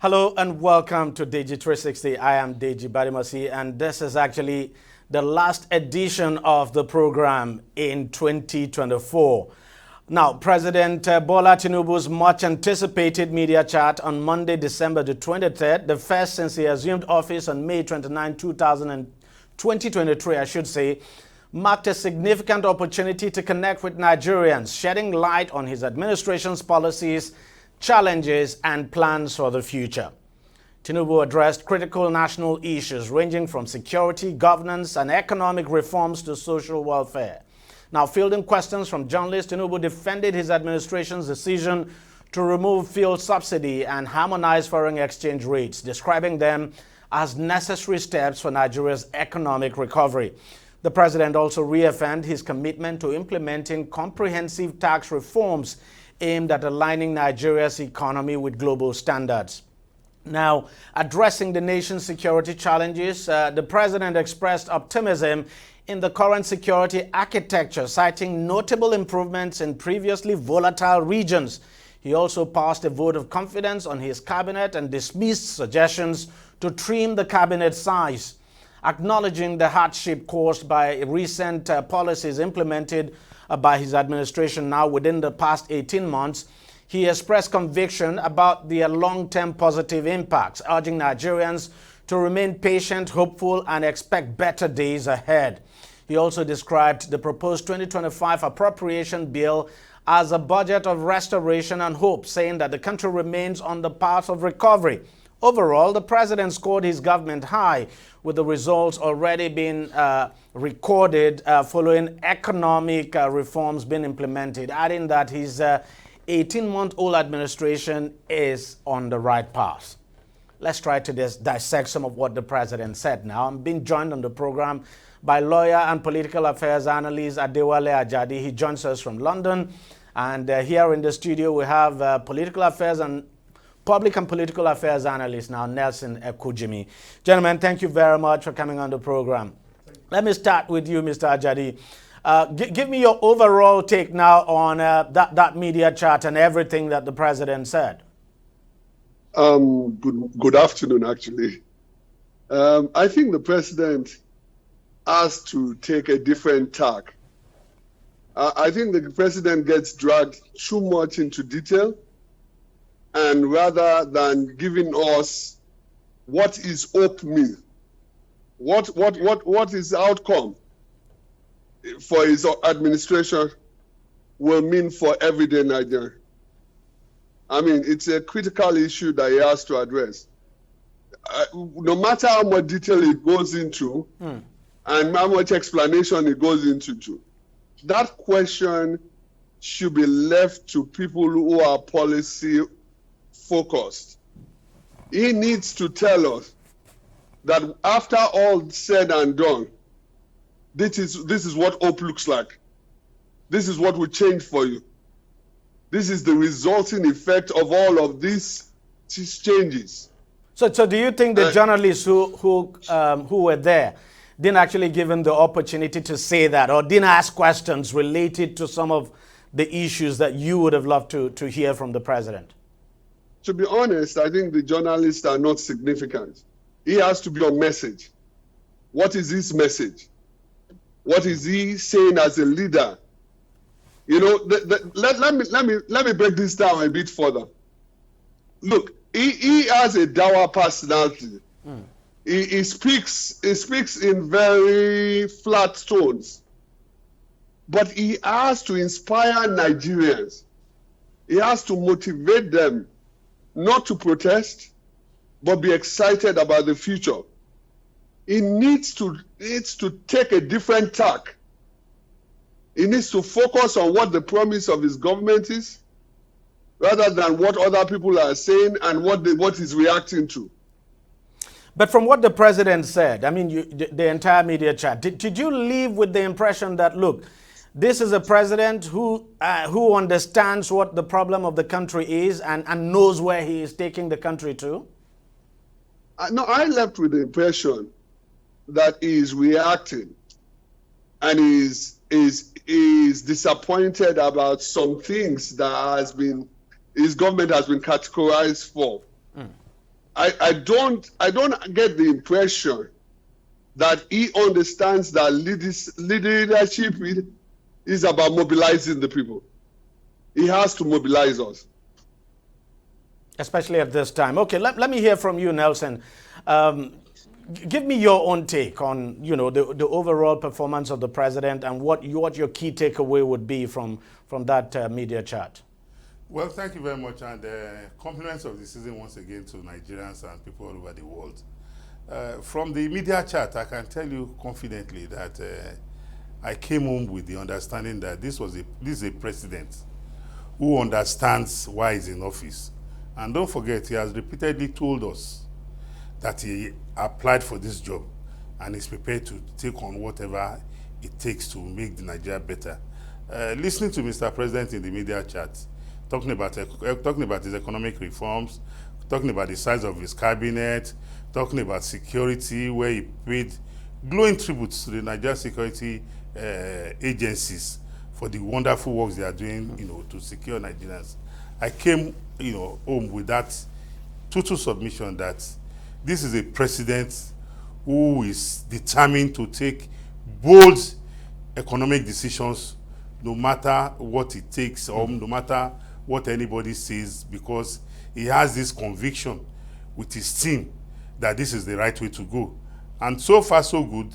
Hello and welcome to DEJI360. I am DEJI360 and this is actually the last edition of the program in 2024. Now, President Bola Tinubu's much anticipated media chat on Monday, December the 23rd, the first since he assumed office on May 29, 2023, I should say, marked a significant opportunity to connect with Nigerians, shedding light on his administration's policies, challenges and plans for the future. Tinubu addressed critical national issues ranging from security, governance and economic reforms to social welfare. Now, fielding questions from journalists, Tinubu defended his administration's decision to remove fuel subsidy and harmonize foreign exchange rates, describing them as necessary steps for Nigeria's economic recovery. The president also reaffirmed his commitment to implementing comprehensive tax reforms aimed at aligning Nigeria's economy with global standards. Now, addressing the nation's security challenges, the president expressed optimism in the current security architecture, citing notable improvements in previously volatile regions. He also passed a vote of confidence on his cabinet and dismissed suggestions to trim the cabinet size. Acknowledging the hardship caused by recent policies implemented by his administration now within the past 18 months, he expressed conviction about their long-term positive impacts, urging Nigerians to remain patient, hopeful, and expect better days ahead. He also described the proposed 2025 appropriation bill as a budget of restoration and hope, saying that the country remains on the path of recovery. Overall, the president scored his government high, with the results already being recorded following economic reforms being implemented, adding that his 18-month-old administration is on the right path. Let's try to dissect some of what the president said now. I'm being joined on the program by lawyer and political affairs analyst Adewale Ajadi. He joins us from London. And here in the studio, we have political affairs and public and political affairs analyst now, Nelson Ekujimi. Gentlemen, thank you very much for coming on the program. Let me start with you, Mr. Ajadi. Give me your overall take now on that media chat and everything that the president said. Good afternoon, actually. I think the president has to take a different tack. I think the president gets dragged too much into detail, and rather than giving us what is hope mean, what is the outcome for his administration will mean for everyday Nigeria. I mean, it's a critical issue that he has to address. No matter how much detail it goes into and how much explanation it goes into, that question should be left to people who are policy focused. He needs to tell us that after all said and done, this is what hope looks like. This is what will change for you. This is the resulting effect of all of these changes. So do you think the journalists who were there didn't actually give him the opportunity to say that, or didn't ask questions related to some of the issues that you would have loved to hear from the president? To be honest, I think the journalists are not significant. He has to be on message. What is his message? What is he saying as a leader? You know, let me break this down a bit further. Look, he has a dour personality. He speaks in very flat tones, but he has to inspire Nigerians. He has to motivate them not to protest, but be excited about the future. He needs to take a different tack. He needs to focus on what the promise of his government is, rather than what other people are saying and what he's reacting to. But from what the president said, I mean, the entire media chat, did you leave with the impression that, look, this is a president who understands what the problem of the country is and knows where he is taking the country to? No, I left with the impression that he is reacting and is disappointed about some things that his government has been categorized for. I don't get the impression that he understands that leadership is about mobilizing the people. He has to mobilize us. Especially at this time. Okay, let me hear from you, Nelson. Give me your own take on, the overall performance of the president and what your key takeaway would be from that media chat. Well, thank you very much, and compliments of the season once again to Nigerians and people all over the world. From the media chat, I can tell you confidently that I came home with the understanding that this is a president who understands why he's in office. And don't forget, he has repeatedly told us that he applied for this job and is prepared to take on whatever it takes to make the Nigeria better. Listening to Mr. President in the media chat, talking about his economic reforms, talking about the size of his cabinet, talking about security, where he paid glowing tributes to the Nigeria security agencies for the wonderful works they are doing, to secure Nigerians. I came, home with that total submission that this is a president who is determined to take bold economic decisions, no matter what it takes or no matter what anybody says, because he has this conviction with his team that this is the right way to go. And so far, so good.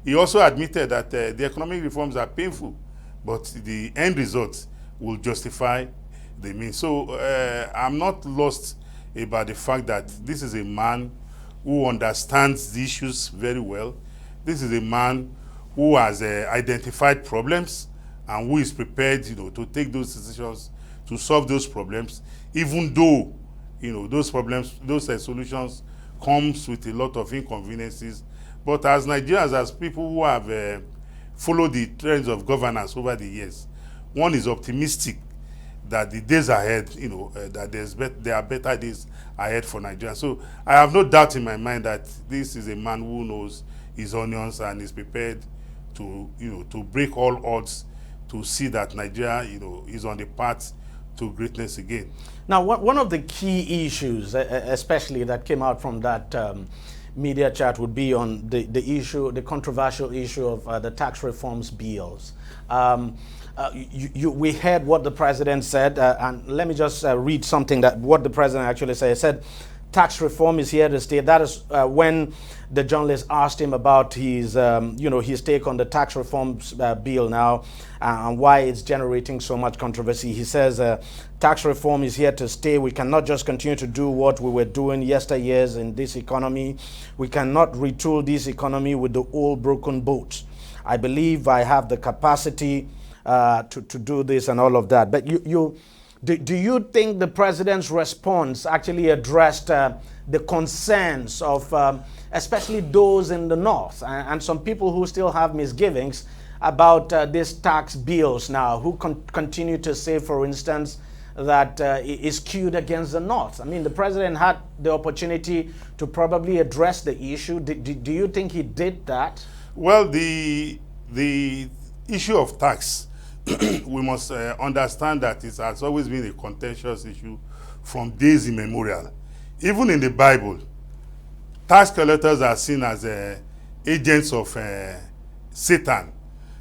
He also admitted that the economic reforms are painful, but the end result will justify the means. So I'm not lost about the fact that this is a man who understands the issues very well. This is a man who has identified problems and who is prepared, to take those decisions to solve those problems, even though, those problems, those solutions comes with a lot of inconveniences. But as Nigerians, as people who have followed the trends of governance over the years, one is optimistic that the days ahead, that there are better days ahead for Nigeria. So I have no doubt in my mind that this is a man who knows his onions and is prepared to, to break all odds to see that Nigeria, is on the path to greatness again. Now, one of the key issues, especially that came out from that media chat, would be on the controversial issue of the tax reforms bills. We heard what the president said, and let me just read something what the president actually said. He said, tax reform is here to stay. That is when the journalist asked him about his take on the tax reforms bill now and why it's generating so much controversy. He says, tax reform is here to stay. We cannot just continue to do what we were doing yesteryears in this economy. We cannot retool this economy with the old broken boats. I believe I have the capacity to do this and all of that. But do you think the president's response actually addressed the concerns of especially those in the north and some people who still have misgivings about these tax bills now, who continue to say, for instance, that is skewed against the north? I mean, the president had the opportunity to probably address the issue. Do you think he did that? Well, the issue of tax, we must understand that it has always been a contentious issue from days immemorial. Even in the Bible, tax collectors are seen as agents of Satan.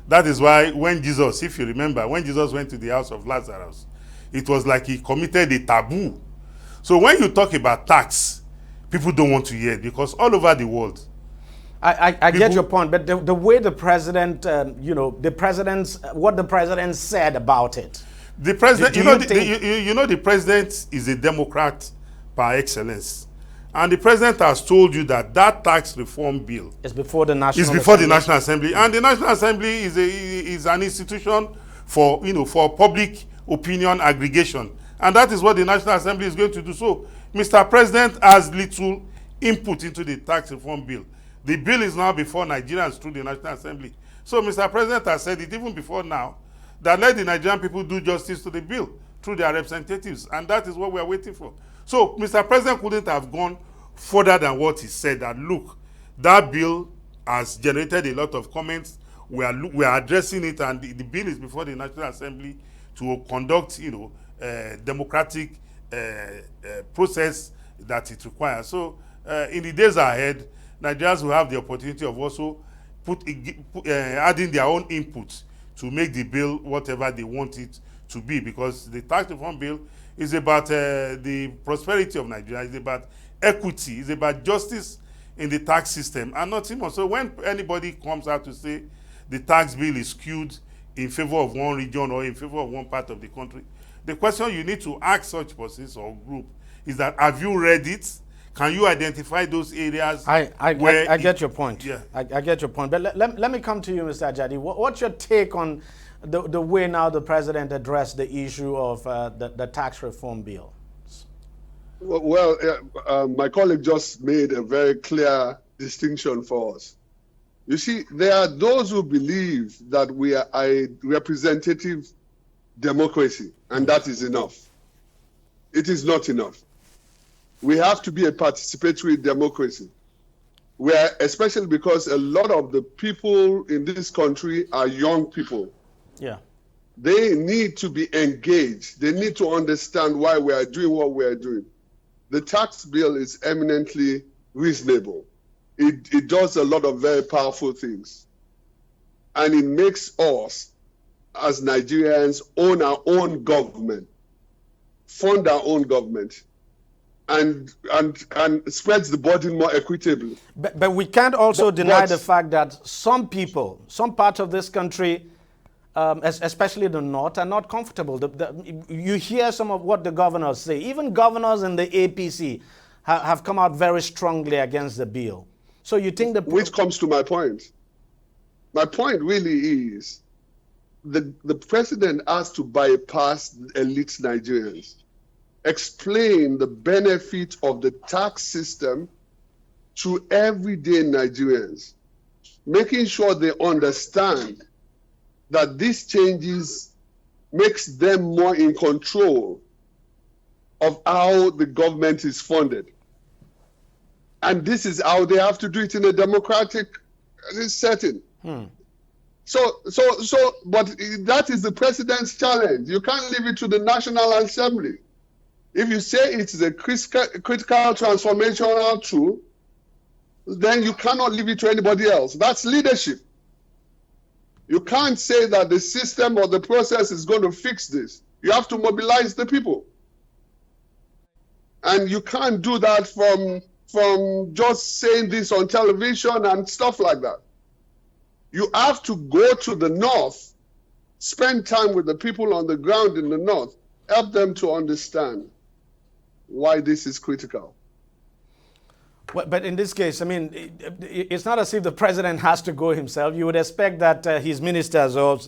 That is why when Jesus, if you remember, when Jesus went to the house of Lazarus, it was like he committed a taboo. So when you talk about tax, people don't want to hear it, because all over the world, I get your point, but the way the president, what the president said about it. The president, the president is a Democrat par excellence, and the president has told you that tax reform bill is before the National Assembly, and the National Assembly is an institution for public opinion aggregation, and that is what the National Assembly is going to do. So, Mr. President has little input into the tax reform bill. The bill is now before Nigerians through the National Assembly. So Mr. President has said it even before now, that let the Nigerian people do justice to the bill through their representatives. And that is what we are waiting for. So Mr. President couldn't have gone further than what he said, that look, that bill has generated a lot of comments. We are addressing it, and the bill is before the National Assembly to conduct democratic process that it requires. So in the days ahead, Nigerians will have the opportunity of also adding their own input to make the bill whatever they want it to be, because the tax reform bill is about the prosperity of Nigeria, it's about equity, it's about justice in the tax system, and nothing more. So when anybody comes out to say the tax bill is skewed in favor of one region or in favor of one part of the country, the question you need to ask such persons or group is that, have you read it? Can you identify those areas? I get your point. Yeah. I get your point. But let me come to you, Mr. Ajadi. What's your take on the way now the president addressed the issue of the tax reform bill? Well, my colleague just made a very clear distinction for us. You see, there are those who believe that we are a representative democracy, and that is enough. It is not enough. We have to be a participatory democracy, where, especially because a lot of the people in this country are young people. Yeah. They need to be engaged. They need to understand why we are doing what we are doing. The tax bill is eminently reasonable. It does a lot of very powerful things. And it makes us, as Nigerians, own our own government, fund our own government, and spreads the burden more equitably. But we can't also deny the fact that some people, some parts of this country, especially the North, are not comfortable. You hear some of what the governors say. Even governors in the APC have come out very strongly against the bill. So you think Which comes to my point. My point really is the president has to bypass elite Nigerians, explain the benefit of the tax system to everyday Nigerians, making sure they understand that these changes makes them more in control of how the government is funded. And this is how they have to do it in a democratic setting. So, but that is the president's challenge. You can't leave it to the National Assembly. If you say it is a critical transformational tool, then you cannot leave it to anybody else. That's leadership. You can't say that the system or the process is going to fix this. You have to mobilize the people. And you can't do that from just saying this on television and stuff like that. You have to go to the North, spend time with the people on the ground in the North, help them to understand why this is critical. Well, but in this case, I mean, it's not as if the president has to go himself. You would expect that his ministers or,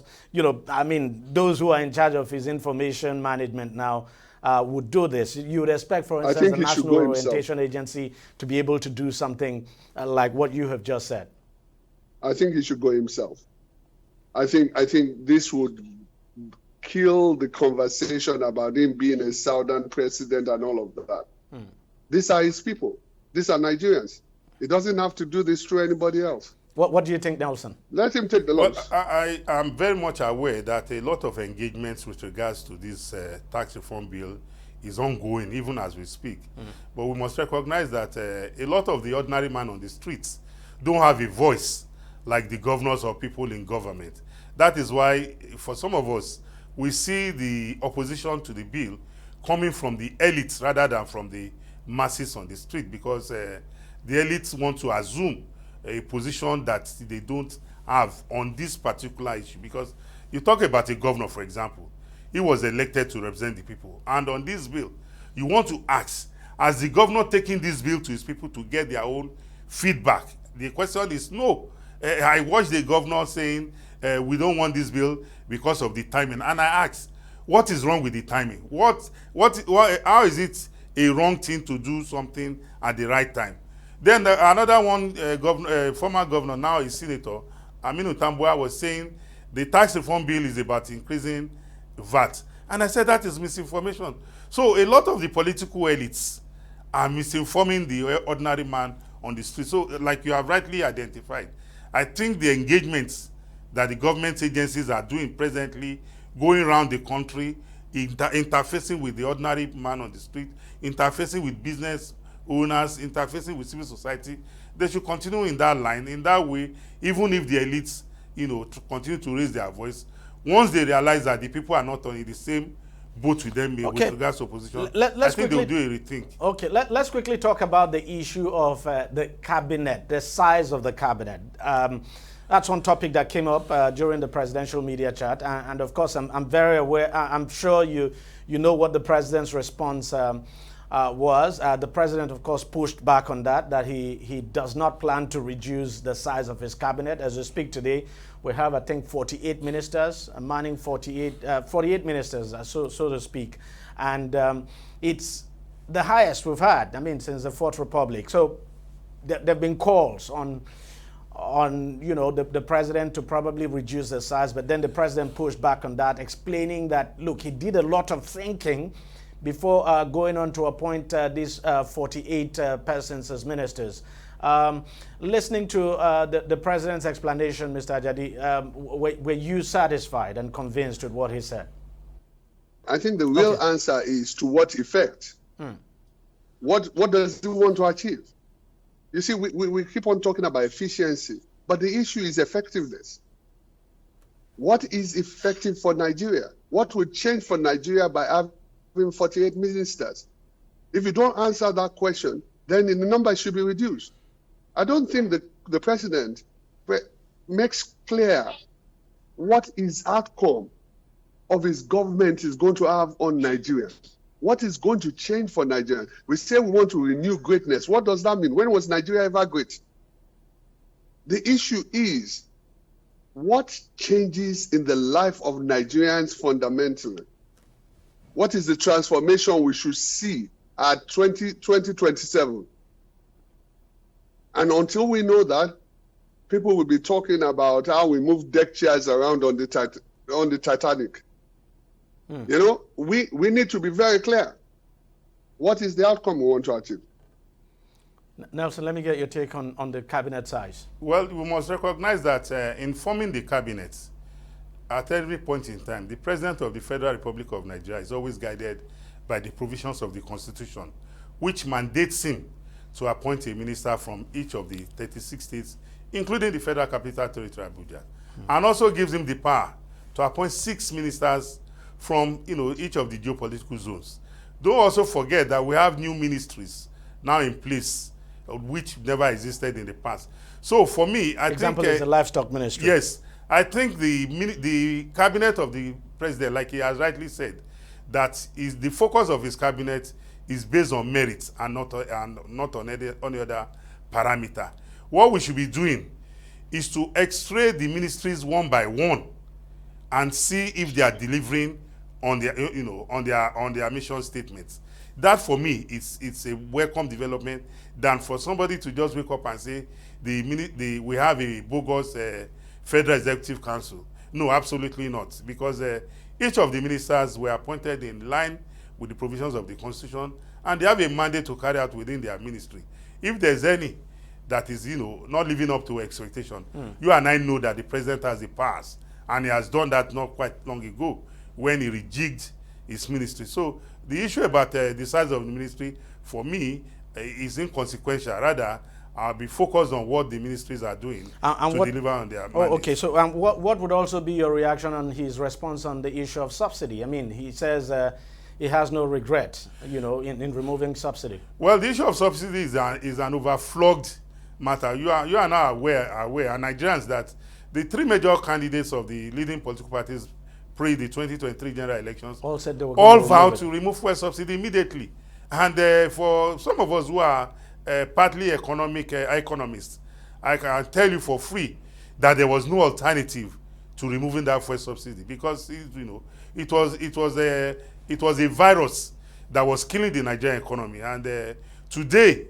I mean, those who are in charge of his information management now would do this. You would expect, for instance, the National Orientation Agency to be able to do something like what you have just said. I think he should go himself. I think this would kill the conversation about him being a Southern president and all of that. These are his people. These are Nigerians. He doesn't have to do this through anybody else. What do you think, Nelson? Let him take the loss. Well, I am very much aware that a lot of engagements with regards to this tax reform bill is ongoing, even as we speak. But we must recognize that a lot of the ordinary man on the streets don't have a voice like the governors or people in government. That is why, for some of us, we see the opposition to the bill coming from the elites rather than from the masses on the street, because the elites want to assume a position that they don't have on this particular issue. Because you talk about a governor, for example, he was elected to represent the people. And on this bill, you want to ask, has the governor taking this bill to his people to get their own feedback? The question is no. I watched the governor saying, we don't want this bill because of the timing. And I asked, what is wrong with the timing? How is it a wrong thing to do something at the right time? Then another one, former governor, now a senator, Aminu Tambuwa, was saying the tax reform bill is about increasing VAT. And I said that is misinformation. So a lot of the political elites are misinforming the ordinary man on the street. So like you have rightly identified, I think the engagements that the government agencies are doing presently, going around the country, interfacing with the ordinary man on the street, interfacing with business owners, interfacing with civil society. They should continue in that line. In that way, even if the elites, to continue to raise their voice, once they realize that the people are not on the same boat with them with regards to opposition, I think they'll do a rethink. Okay, let's quickly talk about the issue of the cabinet, the size of the cabinet. That's one topic that came up during the presidential media chat, and of course, I'm very aware. I'm sure you know what the president's response was. The president, of course, pushed back on that he does not plan to reduce the size of his cabinet. As we speak today, we have, I think, 48 ministers, manning 48 ministers, so to speak, and it's the highest we've had. I mean, since the Fourth Republic. So there've been calls on the president to probably reduce the size, but then the president pushed back on that, explaining that, look, he did a lot of thinking before going on to appoint these 48 persons as ministers. Listening to the president's explanation, Mr. Ajadi, were you satisfied and convinced with what he said? I think the real answer is to what effect? What does he want to achieve? You see, we keep on talking about efficiency, but the issue is effectiveness. What is effective for Nigeria? What would change for Nigeria by having 48 ministers? If you don't answer that question, then the number should be reduced. I don't think that the president makes clear what his outcome of his government is going to have on Nigeria. What is going to change for Nigeria? We say we want to renew greatness. What does that mean? When was Nigeria ever great? The issue is, what changes in the life of Nigerians fundamentally? What is the transformation we should see at 2027? And until we know that, people will be talking about how we move deck chairs around on the Titanic. We need to be very clear. What is the outcome we want to achieve? Nelson, let me get your take on the cabinet size. Well, we must recognize that in forming the cabinet, at every point in time, the President of the Federal Republic of Nigeria is always guided by the provisions of the Constitution, which mandates him to appoint a minister from each of the 36 states, including the Federal Capital Territory, Abuja, and also gives him the power to appoint 6 ministers from each of the geopolitical zones. Don't also forget that we have new ministries now in place, which never existed in the past. So for me, I example think is the livestock ministry. Yes, I think the cabinet of the president, like he has rightly said, that is the focus of his cabinet is based on merit and not on any other parameter. What we should be doing is to x-ray the ministries one by one and see if they are delivering on their on their mission statements. That for me it's a welcome development than for somebody to just wake up and say we have a bogus Federal Executive Council. No, absolutely not, because each of the ministers were appointed in line with the provisions of the Constitution, and they have a mandate to carry out within their ministry. If there's any that is not living up to expectation, you and I know that the president has the powers, and he has done that not quite long ago when he rejigged his ministry. So the issue about the size of the ministry, for me, is inconsequential. Rather, I'll be focused on what the ministries are doing to deliver on their mandate. Okay, so what would also be your reaction on his response on the issue of subsidy? I mean, he says he has no regret, in removing subsidy. Well, the issue of subsidy is an overflogged matter. You are now aware, and Nigerians, that the 3 major candidates of the leading political parties pre the 2023 general elections all said they were vowed to remove fuel subsidy immediately. And for some of us who are partly economists, I can tell you for free that there was no alternative to removing that fuel subsidy, because it was a virus that was killing the Nigerian economy. And today,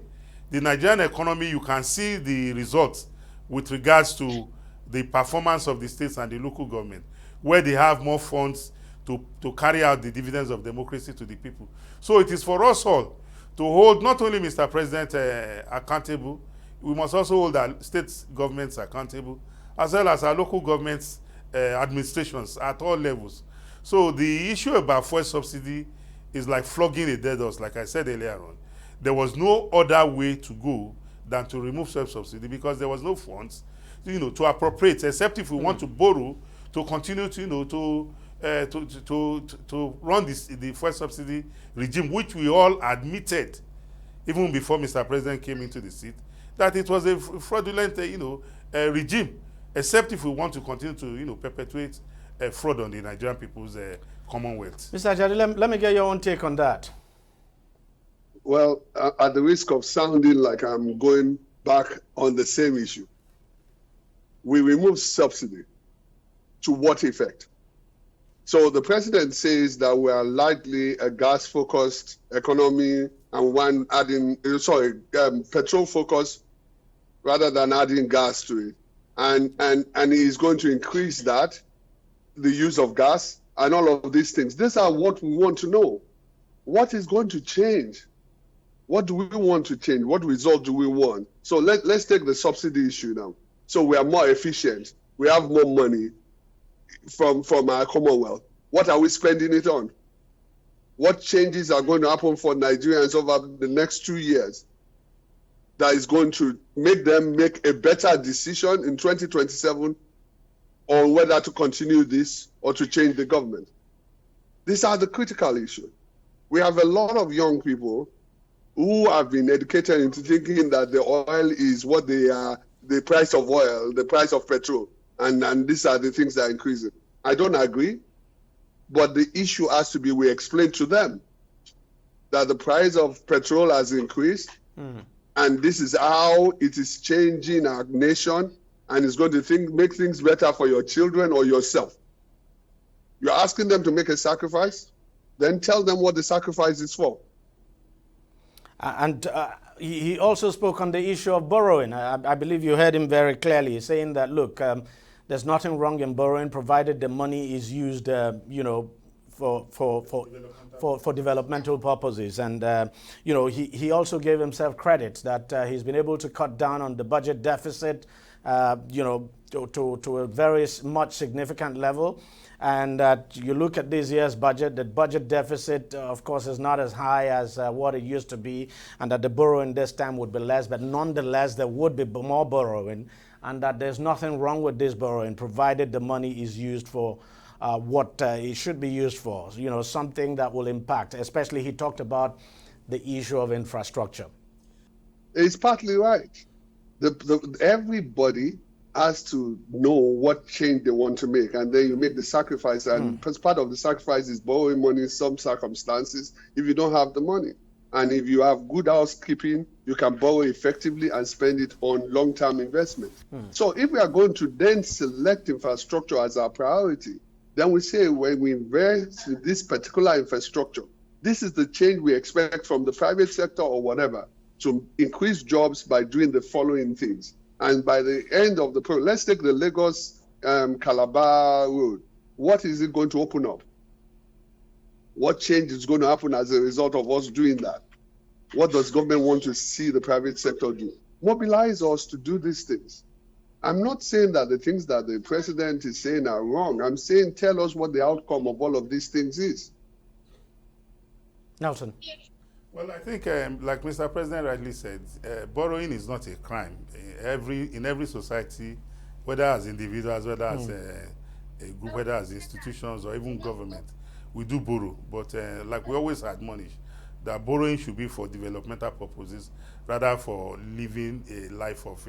the Nigerian economy, you can see the results with regards to the performance of the states and the local government, where they have more funds to carry out the dividends of democracy to the people. So it is for us all to hold not only Mr. President accountable, we must also hold our state governments accountable, as well as our local governments administrations at all levels. So the issue about fuel subsidy is like flogging a dead horse, like I said earlier on. there was no other way to go than to remove subsidy because there was no funds, to appropriate, except if we want to borrow to continue to, to run the fuel subsidy regime, which we all admitted, even before Mr. President came into the seat, that it was a fraudulent, regime, except if we want to continue to, perpetuate fraud on the Nigerian people's commonwealth. Mr. Ajadi, let me get your own take on that. Well, at the risk of sounding like I'm going back on the same issue, we removed subsidy. To what effect? So the president says that we are likely a gas-focused economy and petrol-focused rather than adding gas to it. And he's going to increase that, the use of gas and all of these things. These are what we want to know. What is going to change? What do we want to change? What result do we want? So let's take the subsidy issue now. So we are more efficient. We have more money from our Commonwealth. What are we spending it on? What changes are going to happen for Nigerians over the next 2 years that is going to make them make a better decision in 2027 on whether to continue this or to change the government? These are the critical issues. We have a lot of young people who have been educated into thinking that the oil is what they are, the price of oil, the price of petrol, and these are the things that are increasing. I don't agree, but the issue has to be, we explain to them that the price of petrol has increased, and this is how it is changing our nation, and it's going to make things better for your children or yourself. You're asking them to make a sacrifice, then tell them what the sacrifice is for. And he also spoke on the issue of borrowing. I believe you heard him very clearly saying that, look, there's nothing wrong in borrowing provided the money is used, for developmental purposes. And, he also gave himself credit that he's been able to cut down on the budget deficit, to a very much significant level. And that you look at this year's budget, the budget deficit, of course, is not as high as what it used to be, and that the borrowing this time would be less, but nonetheless, there would be more borrowing, and that there's nothing wrong with this borrowing, provided the money is used for what it should be used for, something that will impact. Especially, he talked about the issue of infrastructure. It's partly right. Everybody has to know what change they want to make, and then you make the sacrifice, and part of the sacrifice is borrowing money in some circumstances if you don't have the money. And if you have good housekeeping, you can borrow effectively and spend it on long-term investment. So if we are going to then select infrastructure as our priority, then we say when we invest in this particular infrastructure, this is the change we expect from the private sector or whatever to increase jobs by doing the following things. And by the end of the program, let's take the Lagos-Calabar road. What is it going to open up? What change is going to happen as a result of us doing that? What does government want to see the private sector do? Mobilize us to do these things. I'm not saying that the things that the president is saying are wrong. I'm saying tell us what the outcome of all of these things is. Nelson. Well, I think, like Mr. President rightly said, borrowing is not a crime. In every society, whether as individuals, whether as a group, whether as institutions or even government, we do borrow. But like we always admonish, that borrowing should be for developmental purposes rather for living a life of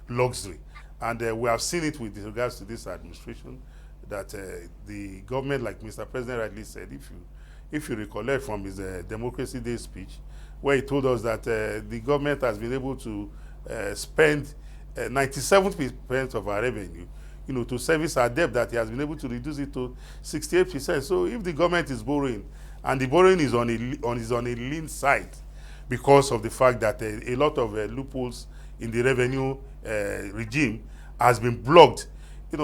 luxury. And we have seen it with regards to this administration, that the government, like Mr. President rightly said, if you recollect from his Democracy Day speech, where he told us that the government has been able to spend 97% of our revenue, to service our debt, that he has been able to reduce it to 68%. So if the government is borrowing, and the borrowing is on a lean side, because of the fact that a lot of loopholes in the revenue regime has been blocked,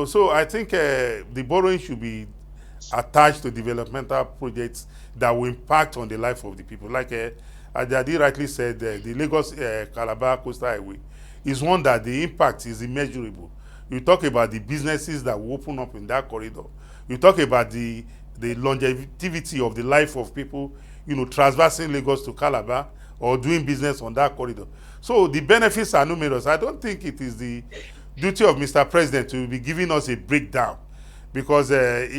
so I think the borrowing should be attached to developmental projects that will impact on the life of the people. Like Ajadi rightly said, the Lagos-Calabar Coastal Highway is one that the impact is immeasurable. You talk about the businesses that will open up in that corridor. You talk about the longevity of the life of people, traversing Lagos to Calabar or doing business on that corridor. So the benefits are numerous. I don't think it is the duty of Mr. President to be giving us a breakdown, because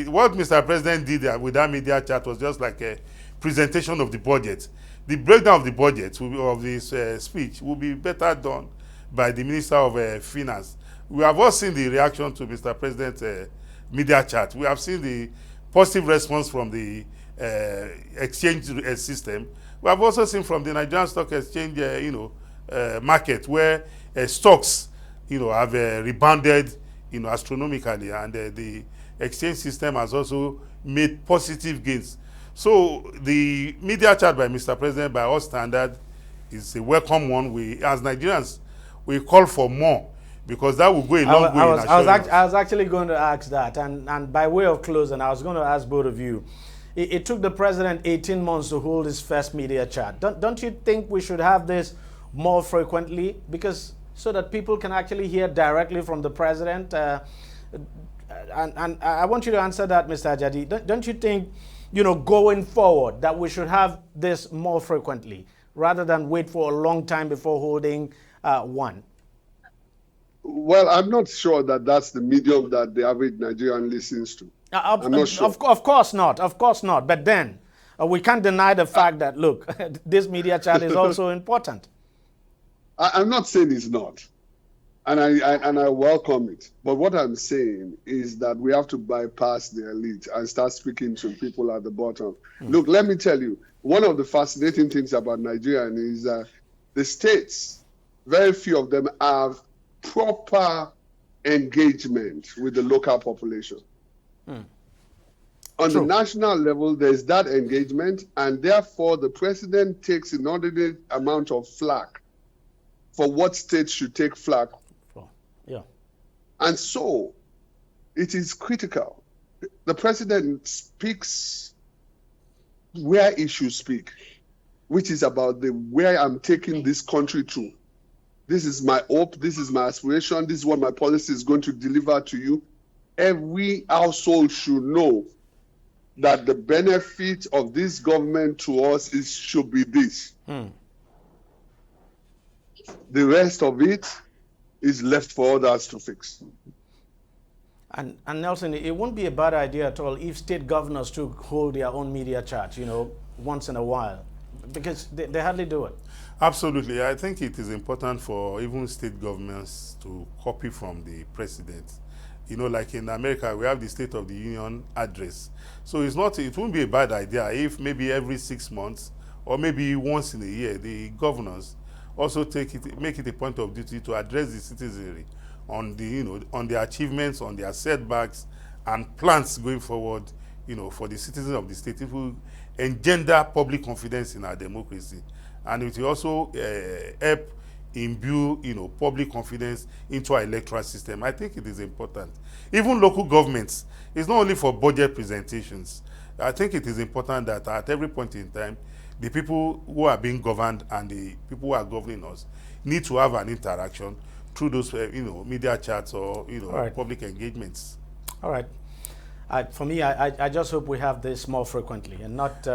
what Mr. President did with that media chat was just like a presentation of the budget. The breakdown of the budget of this speech will be better done by the Minister of Finance. We have all seen the reaction to Mr. President's media chat. We have seen the positive response from the exchange system. We have also seen from the Nigerian Stock Exchange, market, where stocks, have rebounded, astronomically, and the exchange system has also made positive gains. So the media chat by Mr. President, by all standards, is a welcome one. We, as Nigerians, we call for more, because that will go a long way. I was actually going to ask that, and by way of closing, I was going to ask both of you. It took the president 18 months to hold his first media chat. Don't you think we should have this more frequently, because so that people can actually hear directly from the president? And I want you to answer that, Mr. Ajadi. Don't you think, going forward, that we should have this more frequently rather than wait for a long time before holding one? Well, I'm not sure that that's the medium that the average Nigerian listens to. I'm not sure. Of course not. Of course not. But then we can't deny the fact that, look, this media chat is also important. I'm not saying it's not. And I welcome it. But what I'm saying is that we have to bypass the elite and start speaking to people at the bottom. Look, let me tell you, one of the fascinating things about Nigeria is that the states, very few of them have proper engagement with the local population. On the national level, there's that engagement, and therefore the president takes an inordinate amount of flack for what states should take flack. Yeah. And so it is critical. The president speaks where he should speak, which is about where I'm taking this country to. This is my hope, this is my aspiration, this is what my policy is going to deliver to you. Every household should know that the benefit of this government to us should be this. The rest of it is left for others to fix. And Nelson, it won't be a bad idea at all if state governors to hold their own media chat, once in a while, because they hardly do it. Absolutely. I think it is important for even state governments to copy from the president. Like in America, we have the State of the Union address. So it won't be a bad idea if maybe every 6 months or maybe once in a year, the governors also make it a point of duty to address the citizenry on their achievements, on their setbacks and plans going forward, for the citizens of the state. It will engender public confidence in our democracy, and it will also help imbue, public confidence into our electoral system. I think it is important. Even local governments, it's not only for budget presentations. I think it is important that at every point in time, the people who are being governed and the people who are governing us need to have an interaction through those, media chats or, right, public engagements. All right. For me, I just hope we have this more frequently and not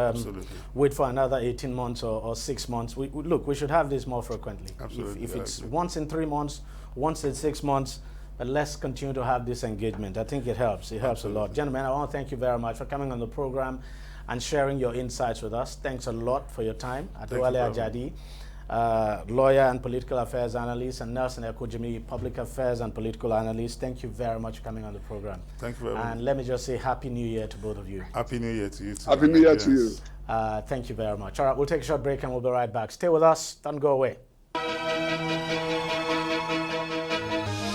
wait for another 18 months or 6 months. Look, we should have this more frequently. Absolutely. If it's once in 3 months, once in 6 months, but let's continue to have this engagement. I think it helps. It helps a lot. Gentlemen, I want to thank you very much for coming on the program and sharing your insights with us. Thanks a lot for your time. Adewale Ajadi, lawyer and political affairs analyst, and Nelson Ekojimi, public affairs and political analyst. Thank you very much for coming on the program. Thank you very much. And let me just say Happy New Year to both of you. Happy New Year to you too. Happy New Year to you. Thank you very much. All right, we'll take a short break and we'll be right back. Stay with us. Don't go away.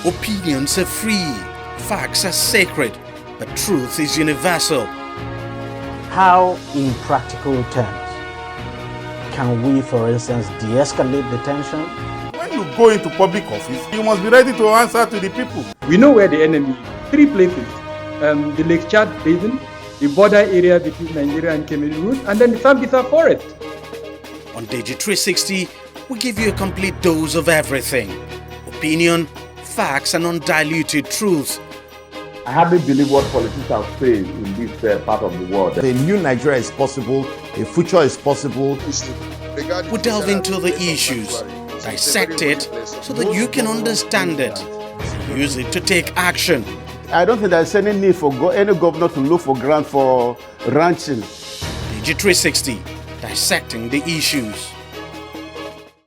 Opinions are free, facts are sacred, but truth is universal. How, in practical terms, can we, for instance, de-escalate the tension? When you go into public office, you must be ready to answer to the people. We know where the enemy is. 3 places. The Lake Chad Basin, the border area between Nigeria and Cameroon, and then the Sambisa Forest. On DEJI360, we give you a complete dose of everything. Opinion, facts, and undiluted truth. I hardly believe what politicians say in this part of the world. A new Nigeria is possible, a future is possible. We delve into the issues, dissect it so that you can understand it, use it to take action. I don't think there's any need for any governor to look for grant for ranching. DEJI360, dissecting the issues.